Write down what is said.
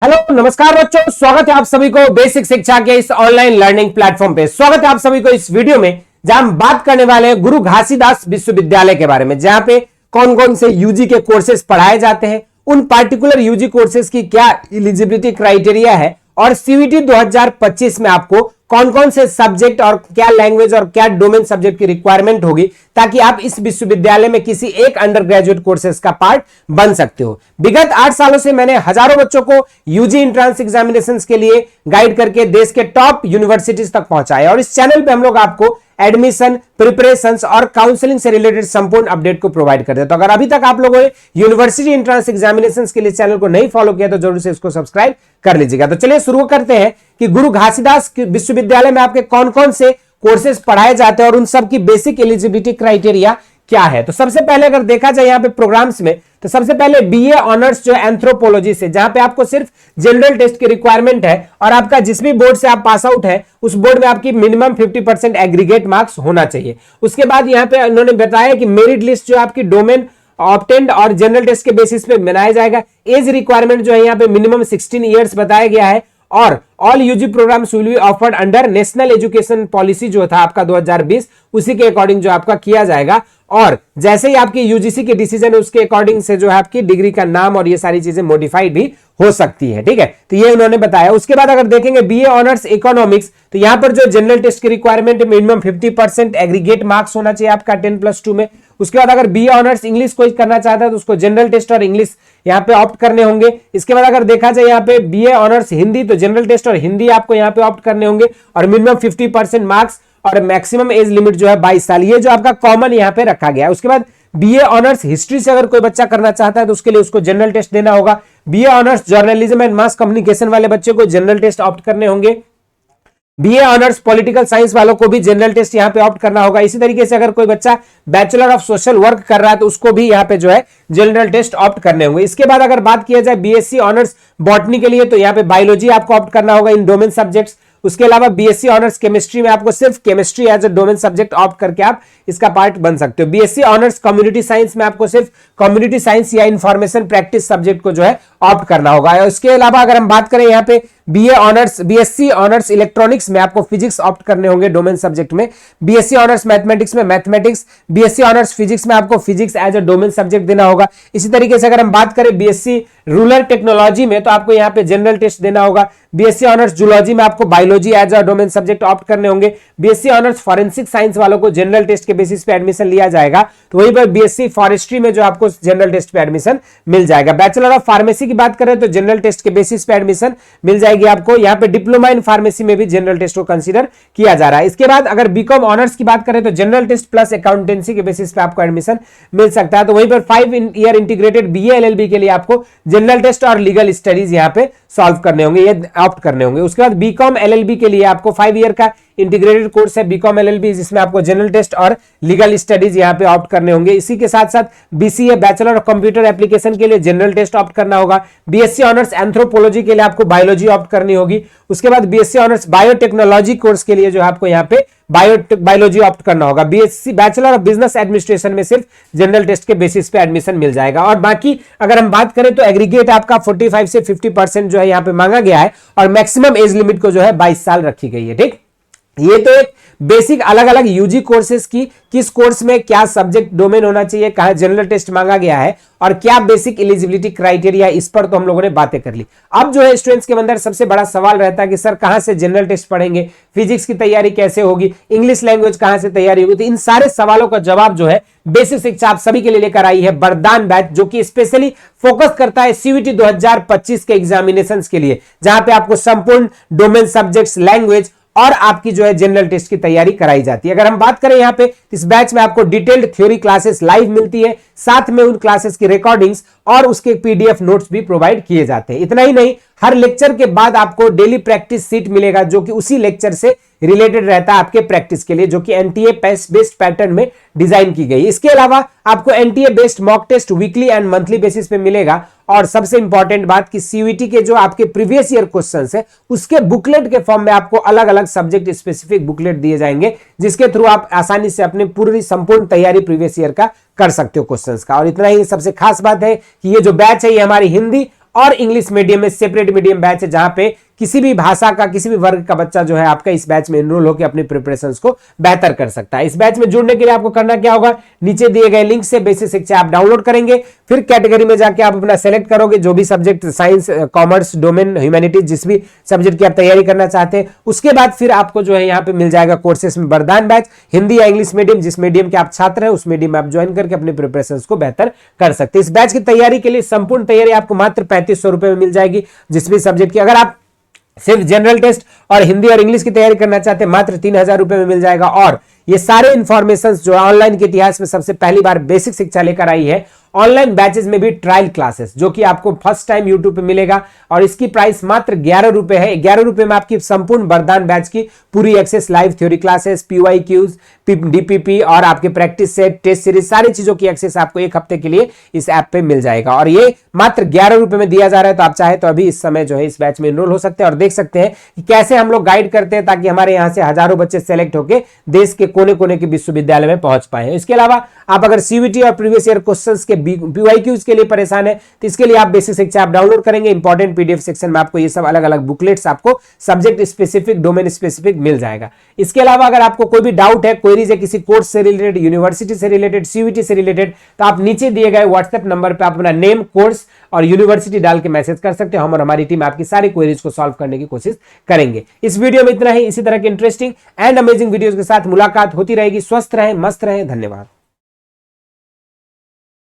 Hello नमस्कार बच्चों, स्वागत है आप सभी को बेसिक शिक्षा के इस ऑनलाइन लर्निंग प्लेटफॉर्म पे। स्वागत है आप सभी को इस वीडियो में जहां हम बात करने वाले हैं गुरु घासीदास विश्वविद्यालय के बारे में, जहां पे कौन कौन से यूजी के कोर्सेज पढ़ाए जाते हैं, उन पार्टिकुलर यूजी कोर्सेज की क्या एलिजिबिलिटी क्राइटेरिया है और सीवीटी 2025 में आपको कौन कौन से सब्जेक्ट और क्या लैंग्वेज और क्या डोमेन सब्जेक्ट की रिक्वायरमेंट होगी ताकि आप इस विश्वविद्यालय में किसी एक अंडर ग्रेजुएट कोर्सेज का पार्ट बन सकते हो। विगत 8 सालों से मैंने हजारों बच्चों को यूजी एंट्रेंस एग्जामिनेशंस के लिए गाइड करके देश के टॉप यूनिवर्सिटीज तक पहुंचाया और इस चैनल पे हम लोग आपको एडमिशन, प्रिपरेशंस और काउंसलिंग से रिलेटेड संपूर्ण अपडेट को प्रोवाइड करते हैं। तो अगर अभी तक आप लोगों ने यूनिवर्सिटी एंट्रेंस एग्जामिनेशंस के लिए चैनल को नहीं फॉलो किया तो जरूर से इसको सब्सक्राइब कर लीजिएगा। तो चलिए शुरू करते हैं कि गुरु घासीदास विश्वविद्यालय में आपके कौन कौन से कोर्सेज पढ़ाए जाते हैं और उन सब की बेसिक एलिजिबिलिटी क्राइटेरिया क्या है। तो सबसे पहले अगर देखा जाए यहाँ पे प्रोग्राम्स में, तो सबसे पहले बीए ऑनर्स जो एंथ्रोपोलॉजी से, जहां पे आपको सिर्फ जनरल टेस्ट की रिक्वायरमेंट है और आपका जिस भी बोर्ड से आप पास आउट है उस बोर्ड में आपकी मिनिमम 50% एग्रीगेट मार्क्स होना चाहिए। उसके बाद यहाँ पे उन्होंने बताया कि मेरिट लिस्ट जो आपकी डोमेन ऑब्टेंड और जनरल टेस्ट के बेसिस पे बनाया जाएगा। एज रिक्वायरमेंट जो है यहाँ पे मिनिमम 16 ईयर्स बताया गया है और all UG programs will be offered under National Education Policy जो था आपका 2020, उसी के अकॉर्डिंग जो आपका किया जाएगा। और जैसे ही आपकी यूजीसी की डिसीजन है उसके अकॉर्डिंग से जो है आपकी डिग्री का नाम और ये सारी चीजें मॉडिफाइड भी हो सकती है। ठीक है, तो ये उन्होंने बताया। उसके बाद अगर देखेंगे बीए ऑनर्स इकोनॉमिक्स, तो यहां पर जो जनरल टेस्ट की रिक्वायरमेंट मिनिमम 50% एग्रीगेट मार्क्स होना चाहिए आपका 10+2 में। उसके बाद अगर बीए ऑनर्स इंग्लिश कोई करना चाहता है तो उसको जनरल टेस्ट और इंग्लिश यहाँ पे ऑप्ट करने होंगे। इसके बाद अगर देखा जाए यहाँ पे बीए ऑनर्स हिंदी, तो जनरल टेस्ट और हिंदी आपको यहाँ पे ऑप्ट करने होंगे और मिनिमम 50% मार्क्स और मैक्सिमम एज लिमिट जो है 22 साल, ये जो आपका कॉमन यहाँ पे रखा गया है। उसके बाद बीए ऑनर्स हिस्ट्री से अगर कोई बच्चा करना चाहता है तो उसके लिए उसको जनरल टेस्ट देना होगा। BA honours journalism and mass communication वाले बच्चे को जनरल टेस्ट ऑप्ट करने होंगे। बीए ऑनर्स पॉलिटिकल साइंस वालों को भी जनरल टेस्ट यहाँ पे ऑप्ट करना होगा। इसी तरीके से अगर कोई बच्चा बैचलर ऑफ सोशल वर्क कर रहा है तो उसको भी यहाँ पे जो है जनरल टेस्ट ऑप्ट करने होंगे। इसके बाद अगर बात किया जाए बीएससी ऑनर्स बॉटनी के लिए, तो यहाँ पे बायोलॉजी आपको ऑप्ट करना होगा इन डोमेन सब्जेक्ट्स। उसके अलावा बीएससी ऑनर्स केमिस्ट्री में आपको सिर्फ chemistry as a domain subject opt करके आप इसका पार्ट बन सकते हो। बीएससी ऑनर्स कम्युनिटी साइंस में आपको सिर्फ कम्युनिटी साइंस या इंफॉर्मेशन प्रैक्टिस सब्जेक्ट को जो है ऑप्ट करना होगा। इसके अलावा अगर हम बात करें यहाँ पे बीएससी ऑनर्स इलेक्ट्रॉनिक्स में आपको फिजिक्स ऑप्ट करने होंगे डोमेन सब्जेक्ट में। बीएससी ऑनर्स मैथमेटिक्स में मैथमेटिक्स, बीएससी ऑनर्स फिजिक्स में आपको physics as a domain subject देना होगा। इसी तरीके से अगर हम बात करें बीएससी रूरल टेक्नोलॉजी में, तो आपको यहाँ पे जनरल टेस्ट देना होगा। बीएससी ऑनर्स जूलॉजी में आपको biology as a domain subject opt करने होंगे। बीएससी ऑनर्स फॉरेंसिक साइंस वालों को जनरल टेस्ट के बेसिस पे एडमिशन लिया जाएगा, तो वहीं पर बीएससी फॉरेस्ट्री में जो आपको जनरल टेस्ट पे एडमिशन मिल जाएगा। बैचलर ऑफ फार्मेसी की बात करें तो जनरल टेस्ट के बेसिस पे एडमिशन मिल जाएगी आपको। यहाँ पे डिप्लोमा इन फार्मेसी में भी जनरल टेस्ट को कंसीडर किया जा रहा है। इसके बाद अगर बीकॉम ऑनर्स की बात करें तो जनरल टेस्ट प्लस अकाउंटेंसी के बेसिस पे आपको एडमिशन मिल सकता है। तो वहीं पर 5 ईयर इंटीग्रेटेड बीए एलएलबी के लिए आपको जनरल टेस्ट और लीगल स्टडीज यहाँ पे सॉल्व करने होंगे, ये ऑप्ट करने होंगे। उसके बाद बीकॉम एलएलबी के लिए आपको 5 ईयर का इंटीग्रेटेड कोर्स है बीकॉम एलएलबी, जिसमें आपको जनरल टेस्ट और लीगल स्टडीज यहाँ पे ऑप्ट करने होंगे। इसी के साथ साथ BCA bachelor of computer application के लिए जनरल टेस्ट ऑप्ट करना होगा। बीएससी ऑनर्स एंथ्रोपोलॉजी के लिए आपको बायोलॉजी ऑप्ट करनी होगी। उसके बाद बीएससी ऑनर्स बायोटेक्नोलॉजी कोर्स के लिए जो है आपको यहाँ पे बायोलॉजी ऑप्ट करना होगा। BSc bachelor of business administration में सिर्फ जनरल टेस्ट के बेसिस पे एडमिशन मिल जाएगा। और बाकी अगर हम बात करें तो एग्रीगेट आपका 45 से 50% जो है यहाँ पे मांगा गया है और मैक्सिमम एज लिमिट को जो है 22 साल रखी गई है। ठीक, ये तो एक बेसिक अलग अलग यूजी कोर्सेज की किस कोर्स में क्या सब्जेक्ट डोमेन होना चाहिए, कहां जनरल टेस्ट मांगा गया है और क्या बेसिक एलिजिबिलिटी क्राइटेरिया, इस पर तो हम लोगों ने बातें कर ली। अब जो है स्टूडेंट्स के अंदर सबसे बड़ा सवाल रहता है कि सर कहां से जनरल टेस्ट पढ़ेंगे, फिजिक्स की तैयारी कैसे होगी, इंग्लिश लैंग्वेज कहां से तैयारी होगी। तो इन सारे सवालों का जवाब जो है बेसिक शिक्षा आप सभी के लिए लेकर आई है वरदान बैच, जो कि स्पेशली फोकस करता है सीवीटी 2025 के एग्जामिनेशन के लिए, जहां पे आपको संपूर्ण डोमेन सब्जेक्ट्स, लैंग्वेज और आपकी जो है जनरल टेस्ट की तैयारी कराई जाती है। अगर हम बात करें यहाँ पे इस बैच में आपको डिटेल्ड थ्योरी क्लासेस लाइव मिलती है, साथ में उन क्लासेस की रिकॉर्डिंग्स और उसके पीडीएफ नोट्स भी प्रोवाइड किए जाते हैं। इतना ही नहीं, हर लेक्चर के बाद आपको डेली प्रैक्टिस सीट मिलेगा जो कि उसी लेक्चर से रिलेटेड रहता है आपके प्रैक्टिस के लिए, जो कि एनटीए बेस्ड पैटर्न में डिजाइन की गई। इसके अलावा आपको NTA based mock test weekly and monthly basis पे मिलेगा। और सबसे इंपॉर्टेंट बात कि सीयूईटी के जो आपके प्रीवियस ईयर क्वेश्चंस है उसके बुकलेट के फॉर्म में आपको अलग अलग सब्जेक्ट स्पेसिफिक बुकलेट दिए जाएंगे, जिसके थ्रू आप आसानी से अपनी पूरी संपूर्ण तैयारी प्रीवियस ईयर का कर सकते हो क्वेश्चंस का। और इतना ही, सबसे खास बात है कि ये जो बैच है ये हमारी हिंदी और इंग्लिश मीडियम में सेपरेट मीडियम बैच है, जहां पे किसी भी भाषा का, किसी भी वर्ग का बच्चा जो है आपका इस बैच में एनरोल होकर अपनी प्रिपरेशंस को बेहतर कर सकता है। इस बैच में जुड़ने के लिए आपको करना क्या होगा, नीचे दिए गए लिंक से बेसिक शिक्षा आप डाउनलोड करेंगे, फिर कैटेगरी में जाके आप अपना सेलेक्ट करोगे, जो भी subject, science, commerce, domain, humanities, जिस भी सब्जेक्ट की आप तैयारी करना चाहते हैं। उसके बाद फिर आपको जो है यहाँ पे मिल जाएगा कोर्सेस में वरदान बैच, हिंदी या इंग्लिश मीडियम, जिस मीडियम के आप छात्र हैं उस मीडियम में आप ज्वाइन करके अपने प्रिपरेशंस को बेहतर कर सकते हैं। इस बैच की तैयारी के लिए संपूर्ण तैयारी आपको मात्र 3500 रुपए में मिल जाएगी, जिस भी सब्जेक्ट की। अगर आप सिर्फ जनरल टेस्ट और हिंदी और इंग्लिश की तैयारी करना चाहते हैं, मात्र 3000 रुपए में मिल जाएगा। और ये सारे इंफॉर्मेशन जो ऑनलाइन के इतिहास में सबसे पहली बार बेसिक शिक्षा लेकर आई है, ऑनलाइन बैचेस में भी ट्रायल क्लासेस, जो कि आपको फर्स्ट टाइम यूट्यूब पे मिलेगा, और इसकी प्राइस मात्र 11 रुपए है। 11 रुपए में आपकी संपूर्ण वरदान बैच की पूरी access, live theory classes, PYQs, DPP और आपके प्रैक्टिस सेट, टेस्ट सीरीज, सारी चीजों की एक्सेस आपको एक हफ्ते के लिए इस ऐप पे मिल जाएगा, और ये मात्र 11 रुपए में दिया जा रहा है। तो आप चाहे तो अभी इस समय जो है इस बैच में एनरोल हो सकते हैं और देख सकते हैं कि कैसे हम लोग गाइड करते हैं, ताकि हमारे यहाँ से हजारों बच्चे सेलेक्ट होकर देश के कोने कोने के विश्वविद्यालय में पहुंच पाए। इसके अलावा आप अगर CVT और प्रीवियस ईयर क्वेश्चंस के PYQs के लिए परेशान है, तो इसके लिए आप बेसिक शिक्षा आप डाउनलोड करेंगे, इंपॉर्टेंट PDF सेक्शन में आपको ये सब अलग अलग बुकलेट्स आपको सब्जेक्ट स्पेसिफिक, डोमेन स्पेसिफिक मिल जाएगा। इसके अलावा अगर आपको कोई भी डाउट है, क्वेरीज है किसी कोर्स से रिलेटेड, यूनिवर्सिटी से रिलेटेड, CVT से रिलेटेड, तो आप नीचे दिए गए व्हाट्सएप नंबर पर आप अपना नेम, कोर्स और यूनिवर्सिटी डाल के मैसेज कर सकते हो। हम और हमारी टीम आपकी सारी क्वेरीज को सॉल्व करने की कोशिश करेंगे। इस वीडियो में इतना ही। इसी तरह के इंटरेस्टिंग एंड अमेजिंग वीडियोस के साथ मुलाकात होती रहेगी। स्वस्थ रहें, मस्त रहें। धन्यवाद।